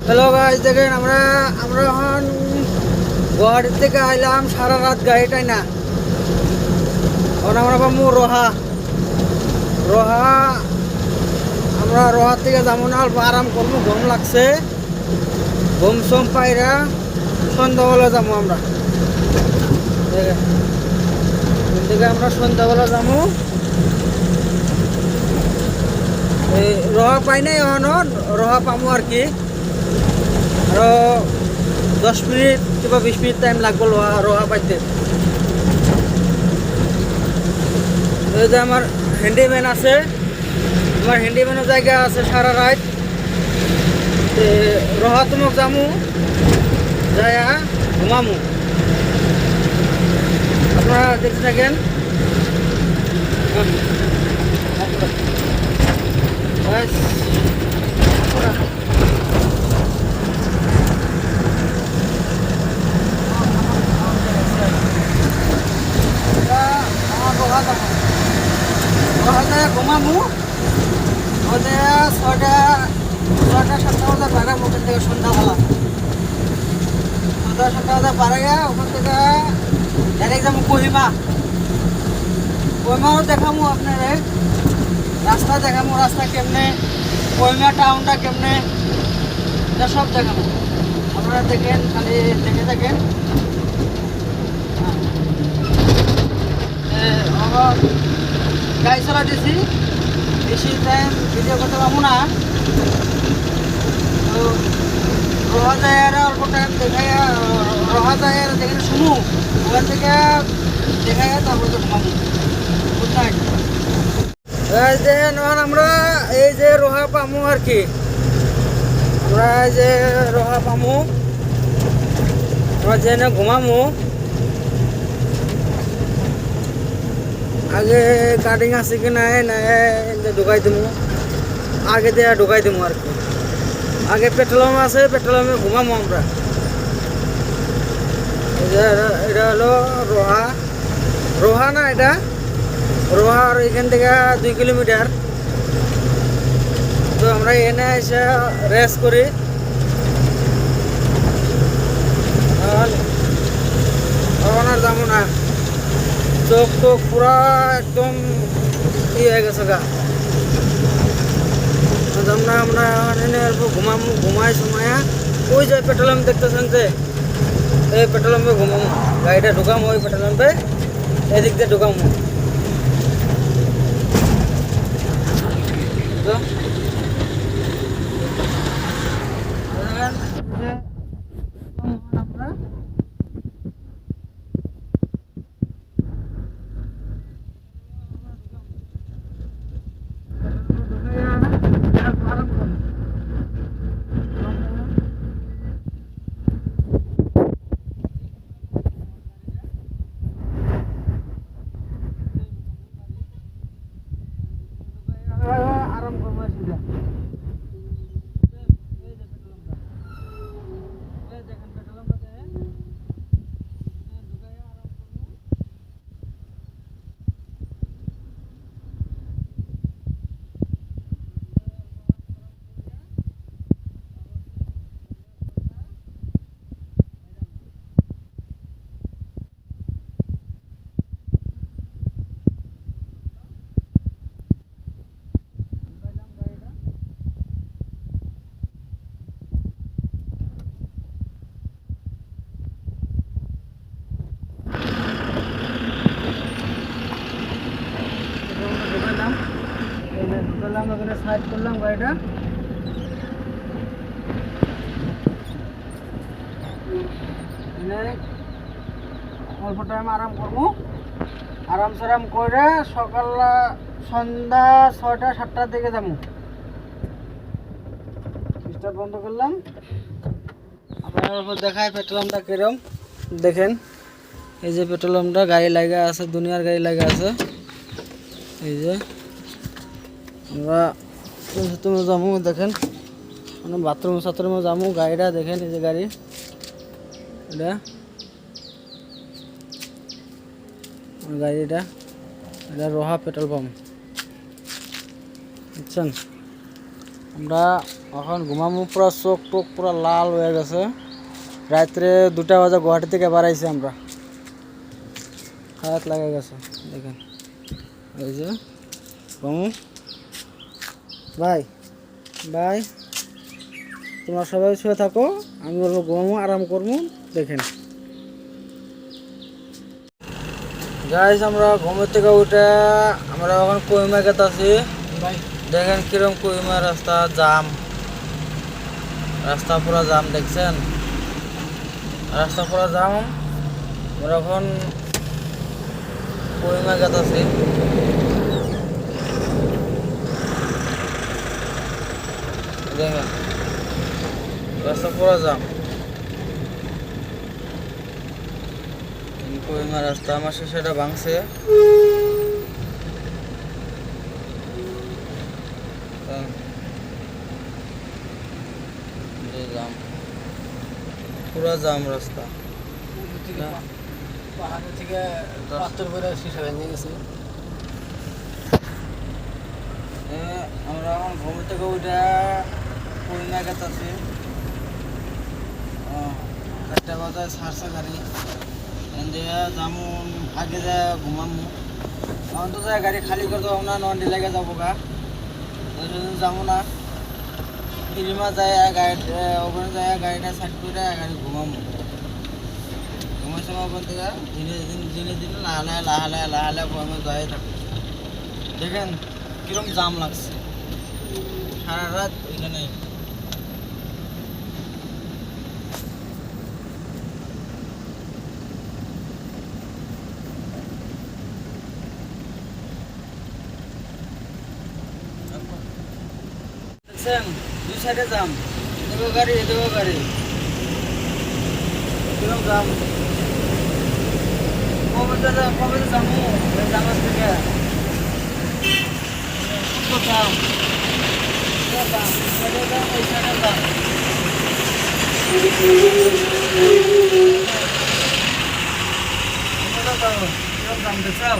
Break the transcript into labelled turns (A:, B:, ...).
A: Hello guys, দেখেন আমরা আমরা এখন গুয়াহাটি থেকে আইলাম সারা রাত গাড়িটাই না। এখন আমরা পাবো রোহা রোহা আমরা রোহার থেকে যাবো না, অল্প আরাম করবো, ঘুম লাগছে। ঘুম সোম পাইরা সন্ধ্যাবেলা যাবো আমরা। দেখেন থেকে আমরা সন্ধ্যাবেলা যাবো। এই রোহা পাই নাই, এখনো রোহা পাবো আর কি। আরো 10 মিনিট কিংবা 20 মিনিট টাইম লাগবে রোহা পাইতে। এই যে আমার হ্যান্ডিম্যান আছে, আমার হ্যান্ডিম্যানের জায়গা আছে সারা রাত। রোহা তোমাক যামু, যায়া ঘুমামু। আপনারা দেখতে থাকেন। ঘুমামু ওদের 6টা 7টা বাজে পাড়া ওখান থেকে সন্ধ্যাবেলা 6টা 7টা বাজে পাড়া গিয়া ওখান থেকে ডাইরেক্ট যাবো কহিমাও দেখামু আপনারে, রাস্তা দেখামু, রাস্তা কেমনে, কহিমা টাউনটা কেমনে, এটা সব দেখামু। আপনারা দেখেন, খালি দেখে থাকেন। গাড়ি চালা দিয়েছি, বেশি টাইম ভিডিও করতে পারবো না। তো রোহা যায় আর অল্প টাইম দেখাই, রোহা যায় আর দেখে শুনু, ওখান থেকে দেখাই তারপর তো ঘুমাবো। Good night. দেখেন আমরা এই যে রোহা পামু আর কি, আমরা এই যে রোহা পামু, আমরা যে ঘুমামু। আগে কাটিং আছে কি নাই নাই ঢুকাই দিব, আগে দিয়ে ঢুকাই দিব আর কি। আগে পেট্রোলাম আছে, পেট্রোলামে ঘুমাবো আমরা। এটা হলো রোহা, রোহা না এটা রোহা, আর এখান থেকে 2 কিলোমিটার। তো আমরা এনে এসে রেস্ট করি। আর যাবো না, চোখ টোক পুরা একদম হয়ে গেছে গা। আমরা ঘুমামু, ঘুমাই সময়া ওই যে পেট্রোল পাম্প দেখতেছেন যে, এই পেট্রোল পাম্পে ঘুমামু। গাড়িটা ঢুকামো ওই পেট্রোল পাম্পে, এদিক দিয়ে ঢুকামু। আরাম করবো সিধা। দেখেন পেট্রোল পাম্পে ঢুকাই আরাম করবো। ঢুকালাম, ওখানে সাইড করলাম গাড়িটা। অল্প টাইম আরাম করবো, আরাম সারাম করে সকাল সন্ধ্যা 6টা 7টার দিকে যাবো। স্টার্ট বন্ধ করলাম। আপনার দেখায় পেট্রোল পাম্পটা কিরম দেখেন। এই যে পেট্রোল পাম্পটা গাড়ি লাগা আছে, দুনিয়ার গাড়ি লাগা আছে। এই যে আমরা তুমি যাবো, দেখেন মানে বাথরুম সাথরুমে যাবো। গাড়িটা দেখেন, এই যে গাড়ি, এটা গাড়িটা, এটা রোহা পেট্রোল পাম্প, বুঝছেন। আমরা এখন ঘুমামু, পুরা চোখ টোক পুরা লাল হয়ে গেছে। রাত্রে 2টা বাজে গুয়াহাটি থেকে বাড়াইছি আমরা, হাত লাগে গেছে দেখেন। এই যে ঘুমু ভাই, ভাই তোমরা সবাই শুয়ে থাকো, আমি বলবো ঘুমামু, আরাম করবো। দেখেন গাইস, আমরা ঘুমের থেকে উঠে আমরা এখন কোহিমা গেতে আছি। দেখেন কিরম কোহিমা রাস্তা জাম, রাস্তা পুরা জাম, দেখছেন রাস্তা পুরা জাম। আমরা এখন কোহিমা গেতে আছি। দেখেন রাস্তা পুরা জাম, কোহিমা রাস্তা। আমার সেটা ভাঙছে, জাম পুরা জাম রাস্তা।
B: পাহাড় থেকে পাথর করে শিশা ভেঙে গেছে।
A: আমরা এখন ঘুম থেকে উঠে কোহিমা গেতেছি। 4টা বাজায় ছাড়ছে গাড়ি, যেমন আগে যা ঘুমামু। এখন তো যায় গাড়ি খালি করে দেবো না, নন্ডি লেগে যাবো গা, যাবো না। ফিরিমা যায় গাড়ি, ওখানে যায় গাড়িটা সাইড করে গাড়ি ঘুমামু। ঘুমার সময় ওখান থেকে ধীরে ধীরে লাহালে ঘুমে যাই থাকবো। দেখেন কিরম জাম লাগছে, সারা রাত ওইখানে। দেখছেন 2 সাইডে জাম, এদিকেও গাড়ি এদিকেও গাড়ি, কিরম জাম। কবে যাবো জামাজ থেকে, জাম জাম, সাইডে জাম, ওই সাইডে জাম। কিরম জাম দেখছাও।